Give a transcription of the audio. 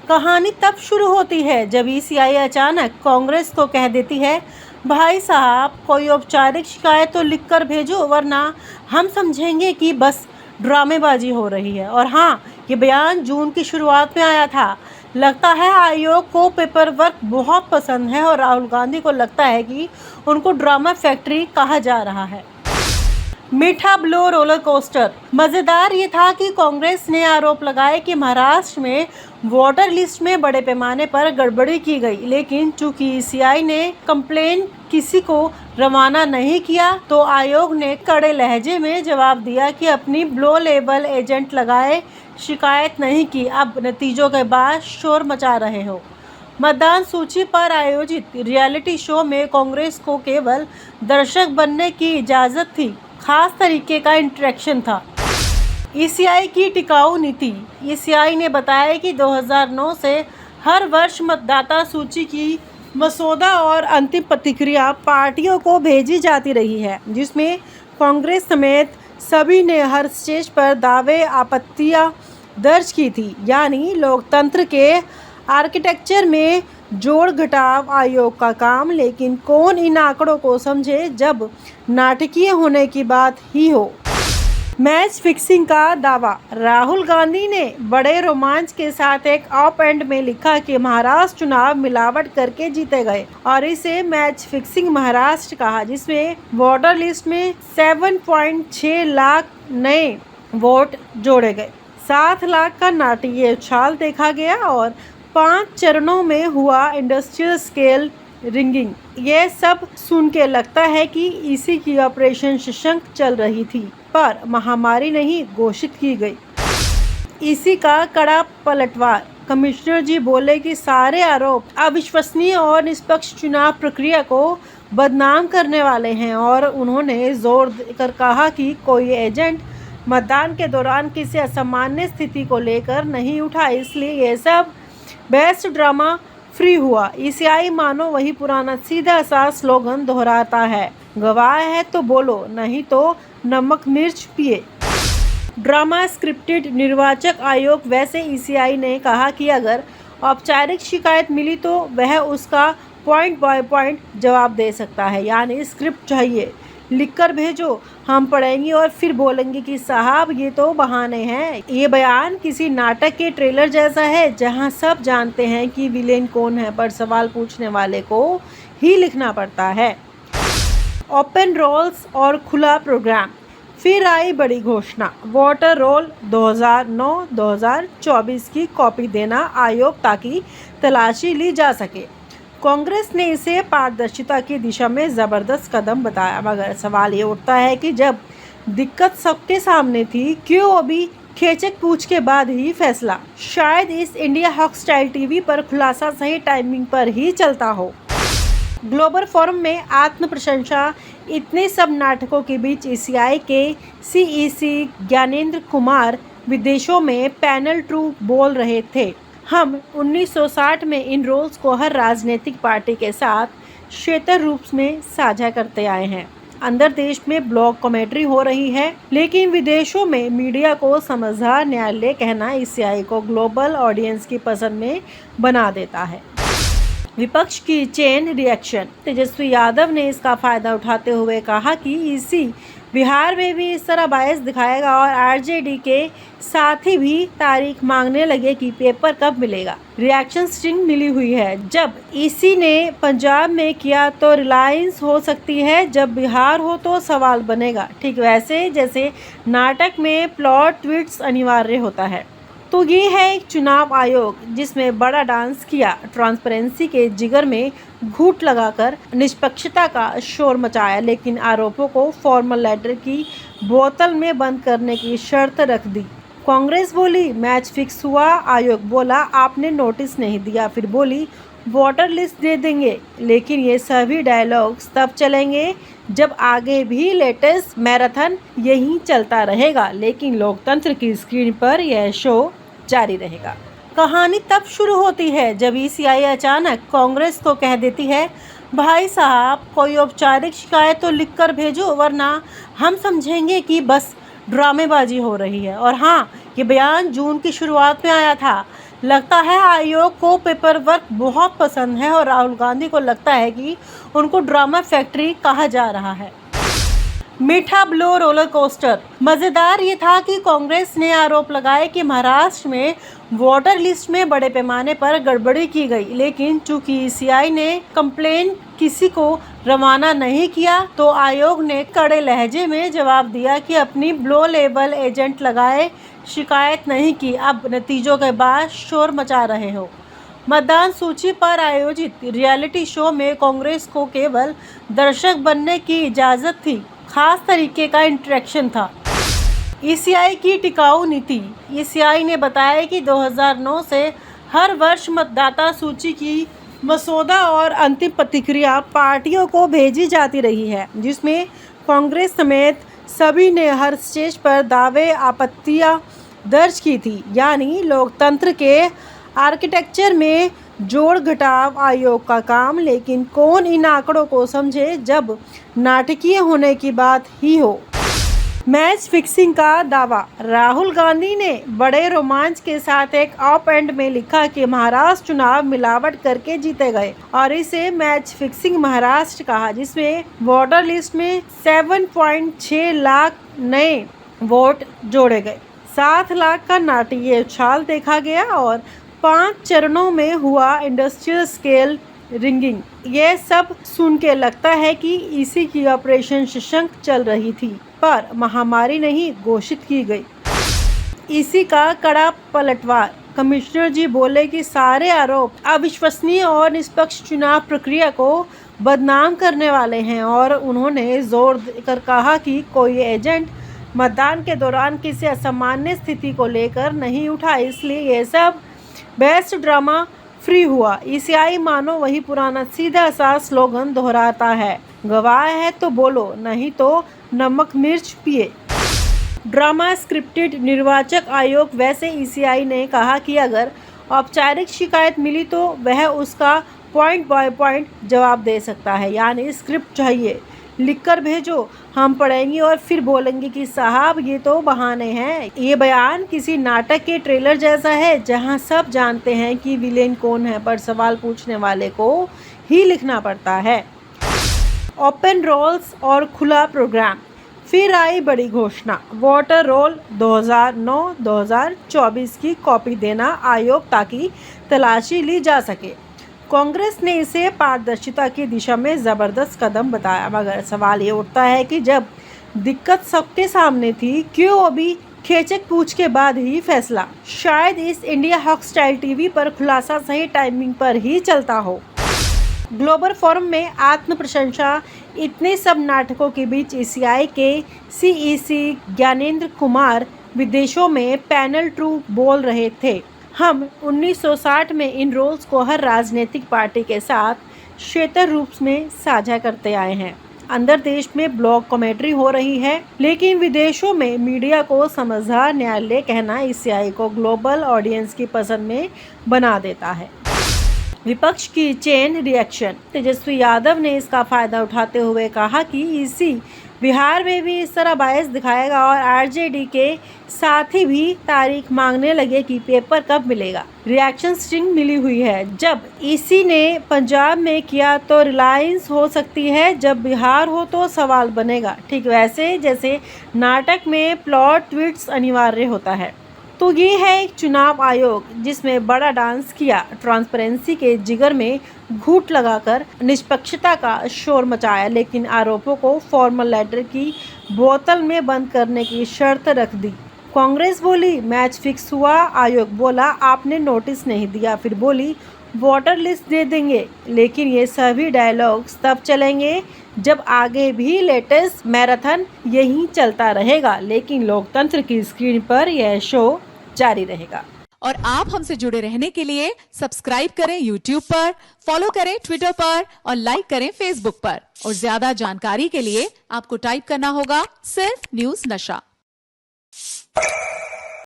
कहानी तब शुरू होती है जब ईसीआई अचानक कांग्रेस को कह देती है, भाई साहब कोई औपचारिक शिकायत तो लिख कर भेजो, वरना हम समझेंगे कि बस ड्रामेबाजी हो रही है। और हाँ, ये बयान जून की शुरुआत में आया था। लगता है आयोग को पेपर वर्क बहुत पसंद है और राहुल गांधी को लगता है कि उनको ड्रामा फैक्ट्री कहा जा रहा है। मीठा ब्लो रोलर कोस्टर। मजेदार ये था कि कांग्रेस ने आरोप लगाए कि महाराष्ट्र में वोटर लिस्ट में बड़े पैमाने पर गड़बड़ी की गई, लेकिन चूंकि ईसीआई ने कंप्लेन किसी को रवाना नहीं किया, तो आयोग ने कड़े लहजे में जवाब दिया कि अपनी ब्लो लेबल एजेंट लगाए शिकायत नहीं की, अब नतीजों के बाद शोर मचा रहे हो। मतदान सूची पर आयोजित रियलिटी शो में कांग्रेस को केवल दर्शक बनने की इजाज़त थी, खास तरीके का इंटरेक्शन था। ईसीआई की टिकाऊ नीति। ईसीआई ने बताया कि 2009 से हर वर्ष मतदाता सूची की मसौदा और अंतिम प्रतिक्रिया पार्टियों को भेजी जाती रही है, जिसमें कांग्रेस समेत सभी ने हर स्टेज पर दावे आपत्तियां दर्ज की थी। यानी लोकतंत्र के आर्किटेक्चर में जोड़ घटाव आयोग का काम, लेकिन कौन इन आंकड़ों को समझे जब नाटकीय होने की बात ही हो। मैच फिक्सिंग का दावा। राहुल गांधी ने बड़े रोमांच के साथ एक ऑप एंड में लिखा कि महाराष्ट्र चुनाव मिलावट करके जीते गए और इसे मैच फिक्सिंग महाराष्ट्र कहा, जिसमें वोटर लिस्ट में 7.6 लाख नए वोट जोड़े गए, 7 लाख का नाट्य उछाल देखा गया और 5 चरणों में हुआ इंडस्ट्रियल स्केल रिंगिंग। यह सब सुन के लगता है कि ईसी की ऑपरेशन शशंक चल रही थी, पर महामारी नहीं घोषित की गई। ईसी का कड़ा पलटवार। कमिश्नर जी बोले कि सारे आरोप अविश्वसनीय और निष्पक्ष चुनाव प्रक्रिया को बदनाम करने वाले हैं, और उन्होंने जोर देकर कहा कि कोई एजेंट मतदान के दौरान किसी असामान्य स्थिति को लेकर नहीं उठा, इसलिए यह सब बेस्ट ड्रामा फ्री हुआ। ईसीआई मानो वही पुराना सीधा सा स्लोगन दोहराता है, गवाह है तो बोलो, नहीं तो नमक मिर्च पिए। Drama scripted. निर्वाचक आयोग। वैसे ईसीआई ने कहा कि अगर औपचारिक शिकायत मिली तो वह उसका पॉइंट बाय पॉइंट जवाब दे सकता है, यानी स्क्रिप्ट चाहिए, लिखकर भेजो, हम पढ़ेंगे और फिर बोलेंगे कि साहब ये तो बहाने हैं। ये बयान किसी नाटक के ट्रेलर जैसा है जहां सब जानते हैं कि विलेन कौन है, पर सवाल पूछने वाले को ही लिखना पड़ता है। ओपन रोल्स और खुला प्रोग्राम। फिर आई बड़ी घोषणा, वोटर रोल 2009-2024 की कॉपी देना आयोग ताकि तलाशी ली जा सके। कांग्रेस ने इसे पारदर्शिता की दिशा में ज़बरदस्त कदम बताया, मगर सवाल ये उठता है कि जब दिक्कत सबके सामने थी, क्यों अभी खेचक पूछ के बाद ही फैसला। शायद इस इंडिया हॉकस्टाइल टीवी पर खुलासा सही टाइमिंग पर ही चलता हो। ग्लोबल फोरम में आत्म प्रशंसा। इतने सब नाटकों के बीच ईसीआई के सीईसी ज्ञानेंद्र कुमार विदेशों में पैनल टू बोल रहे थे, हम 1960 में इन रोल्स को हर राजनीतिक पार्टी के साथ क्षेत्र रूप में साझा करते आए हैं। अंदर देश में ब्लॉग कमेंट्री हो रही है, लेकिन विदेशों में मीडिया को समझदार न्यायालय कहना ईसीआई को ग्लोबल ऑडियंस की पसंद में बना देता है। विपक्ष की चेन रिएक्शन। तेजस्वी यादव ने इसका फायदा उठाते हुए कहा कि ईसी बिहार में भी इस तरह बायस दिखाएगा और आरजेडी के साथी भी तारीख मांगने लगे कि पेपर कब मिलेगा। रिएक्शन स्ट्रिंग मिली हुई है। जब ईसी ने पंजाब में किया तो रिलायंस हो सकती है, जब बिहार हो तो सवाल बनेगा। ठीक वैसे जैसे नाटक में प्लॉट ट्विस्ट अनिवार्य होता है, तो ये है एक चुनाव आयोग जिसमें बड़ा डांस किया, ट्रांसपेरेंसी के जिगर में घूंट लगाकर निष्पक्षता का शोर मचाया, लेकिन आरोपों को फॉर्मल लेटर की बोतल में बंद करने की शर्त रख दी। कांग्रेस बोली मैच फिक्स हुआ, आयोग बोला आपने नोटिस नहीं दिया, फिर बोली वोटर लिस्ट दे देंगे। लेकिन ये सभी डायलॉग्स तब चलेंगे जब आगे भी लेटेस्ट मैराथन यहीं चलता रहेगा, लेकिन लोकतंत्र की स्क्रीन पर यह शो जारी रहेगा। कहानी तब शुरू होती है जब ईसीआई अचानक कांग्रेस को कह देती है, भाई साहब कोई औपचारिक शिकायत तो लिख कर भेजो, वरना हम समझेंगे कि बस ड्रामेबाजी हो रही है। और हाँ, ये बयान जून की शुरुआत में आया था। लगता है आयोग को पेपर वर्क बहुत पसंद है और राहुल गांधी को लगता है कि उनको ड्रामा फैक्ट्री कहा जा रहा है। मीठा ब्लो रोलर कोस्टर। मजेदार ये था कि कांग्रेस ने आरोप लगाए कि महाराष्ट्र में वोटर लिस्ट में बड़े पैमाने पर गड़बड़ी की गई, लेकिन चूंकि ईसीआई ने कंप्लेन किसी को रवाना नहीं किया तो आयोग ने कड़े लहजे में जवाब दिया कि अपनी ब्लो लेवल एजेंट लगाए शिकायत नहीं की, अब नतीजों के बाद शोर मचा रहे हो। मतदान सूची पर आयोजित रियलिटी शो में कांग्रेस को केवल दर्शक बनने की इजाज़त थी, खास तरीके का इंटरेक्शन था। ईसीआई की टिकाऊ नीति। ईसीआई ने बताया कि 2009 से हर वर्ष मतदाता सूची की मसौदा और अंतिम प्रतिक्रिया पार्टियों को भेजी जाती रही है, जिसमें कांग्रेस समेत सभी ने हर स्टेज पर दावे आपत्तियां दर्ज की थी। यानी लोकतंत्र के आर्किटेक्चर में जोड़ घटाव आयोग का काम, लेकिन कौन इन आंकड़ों को समझे जब नाटकीय होने की बात ही हो। मैच फिक्सिंग का दावा। राहुल गांधी ने बड़े रोमांच के साथ एक ऑप एंड में लिखा कि महाराष्ट्र चुनाव मिलावट करके जीते गए और इसे मैच फिक्सिंग महाराष्ट्र कहा, जिसमें वोटर लिस्ट में 7.6 लाख नए वोट जोड़े गए, 7 लाख का नाट्य उछाल देखा गया और 5 चरणों में हुआ इंडस्ट्रियल स्केल रिंगिंग। यह सब सुन के लगता है कि ईसी की ऑपरेशन शशंक चल रही थी, पर महामारी नहीं घोषित की गई। ईसी का कड़ा पलटवार। कमिश्नर जी बोले कि सारे आरोप अविश्वसनीय और निष्पक्ष चुनाव प्रक्रिया को बदनाम करने वाले हैं और उन्होंने जोर देकर कहा कि कोई एजेंट मतदान के दौरान किसी असामान्य स्थिति को लेकर नहीं उठा, इसलिए यह सब बेस्ट ड्रामा फ्री हुआ। ईसीआई मानो वही पुराना सीधा सा स्लोगन दोहराता है, गवाह है तो बोलो, नहीं तो नमक मिर्च पिए। Drama scripted. निर्वाचक आयोग। वैसे ईसीआई ने कहा कि अगर औपचारिक शिकायत मिली तो वह उसका पॉइंट बाय पॉइंट जवाब दे सकता है, यानी स्क्रिप्ट चाहिए, लिख कर भेजो, हम पढ़ेंगे और फिर बोलेंगे कि साहब ये तो बहाने हैं। ये बयान किसी नाटक के ट्रेलर जैसा है जहां सब जानते हैं कि विलेन कौन है, पर सवाल पूछने वाले को ही लिखना पड़ता है। ओपन रोल्स और खुला प्रोग्राम। फिर आई बड़ी घोषणा, वोटर रोल 2009-2024 की कॉपी देना आयोग ताकि तलाशी ली जा सके। कांग्रेस ने इसे पारदर्शिता की दिशा में ज़बरदस्त कदम बताया, मगर सवाल ये उठता है कि जब दिक्कत सबके सामने थी, क्यों अभी खेचक पूछ के बाद ही फैसला। शायद इस इंडिया हॉकस्टाइल टीवी पर खुलासा सही टाइमिंग पर ही चलता हो। ग्लोबल फोरम में आत्म प्रशंसा। इतने सब नाटकों के बीच ईसीआई के सीईसी ज्ञानेंद्र कुमार विदेशों में पैनल ट्रू बोल रहे थे, हम 1960 में इन रोल्स को हर राजनीतिक पार्टी के साथ क्षेत्र रूप में साझा करते आए हैं। अंदर देश में ब्लॉग कमेंट्री हो रही है, लेकिन विदेशों में मीडिया को समझदार न्यायालय कहना ईसीआई को ग्लोबल ऑडियंस की पसंद में बना देता है। विपक्ष की चेन रिएक्शन। तेजस्वी यादव ने इसका फायदा उठाते हुए कहा कि ईसी बिहार में भी इस तरह बायस दिखाएगा और आरजेडी के साथी भी तारीख मांगने लगे कि पेपर कब मिलेगा। रिएक्शन स्ट्रिंग मिली हुई है। जब ईसी ने पंजाब में किया तो रिलायंस हो सकती है, जब बिहार हो तो सवाल बनेगा। ठीक वैसे जैसे नाटक में प्लॉट ट्विस्ट अनिवार्य होता है, तो ये है एक चुनाव आयोग जिसमें बड़ा डांस किया, ट्रांसपेरेंसी के जिगर में घूंट लगाकर निष्पक्षता का शोर मचाया, लेकिन आरोपों को फॉर्मल लेटर की बोतल में बंद करने की शर्त रख दी। कांग्रेस बोली मैच फिक्स हुआ, आयोग बोला आपने नोटिस नहीं दिया, फिर बोली वोटर लिस्ट दे देंगे। लेकिन ये सभी डायलॉग्स तब चलेंगे जब आगे भी लेटेस्ट मैराथन यहीं चलता रहेगा, लेकिन लोकतंत्र की स्क्रीन पर यह शो जारी रहेगा। और आप हमसे जुड़े रहने के लिए सब्सक्राइब करें YouTube पर, फॉलो करें Twitter पर और लाइक करें Facebook पर। और ज्यादा जानकारी के लिए आपको टाइप करना होगा सिर्फ न्यूज़ नशा।